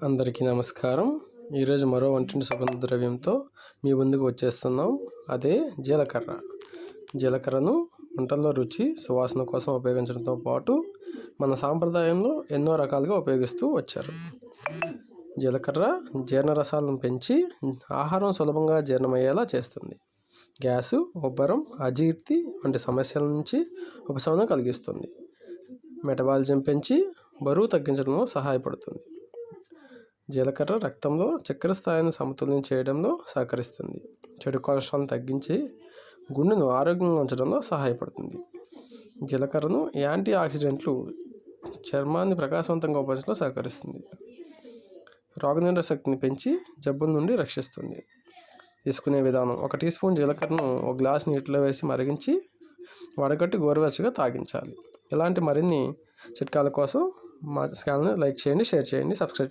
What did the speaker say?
అందరికీ నమస్కారం. ఈరోజు మరో వంటింటి సుగంధ ద్రవ్యంతో మీ ముందుకు వచ్చేస్తున్నాం. అదే జీలకర్ర. జీలకర్రను వంటల్లో రుచి సువాసన కోసం ఉపయోగించడంతో పాటు మన సాంప్రదాయంలో ఎన్నో రకాలుగా ఉపయోగిస్తూ వచ్చారు. జీలకర్ర జీర్ణరసాలను పెంచి ఆహారం సులభంగా జీర్ణమయ్యేలా చేస్తుంది. గ్యాసు, ఉబ్బరం, అజీర్తి వంటి సమస్యల నుంచి ఉపశమనం కలిగిస్తుంది. మెటబాలిజం పెంచి బరువు తగ్గించడంలో సహాయపడుతుంది. జీలకర్ర రక్తంలో చక్కెర స్థాయిని సమతుల్యం చేయడంలో సహకరిస్తుంది. చెడు కొలెస్ట్రాల్ని తగ్గించి గుండెను ఆరోగ్యంగా ఉంచడంలో సహాయపడుతుంది. జీలకర్రను యాంటీ ఆక్సిడెంట్లు చర్మాన్ని ప్రకాశవంతంగా ఉపయోగించడంలో సహకరిస్తుంది. రోగనిరోధక శక్తిని పెంచి జబ్బుల నుండి రక్షిస్తుంది. తీసుకునే విధానం: 1 టీ స్పూన్ జీలకర్రను 1 గ్లాస్ నీటిలో వేసి మరిగించి వడగట్టి గోరువెచ్చగా తాగించాలి. ఇలాంటి మరిన్ని చిట్కాల కోసం మా ఛానల్ని లైక్ చేయండి, షేర్ చేయండి, సబ్స్క్రైబ్ చేయండి.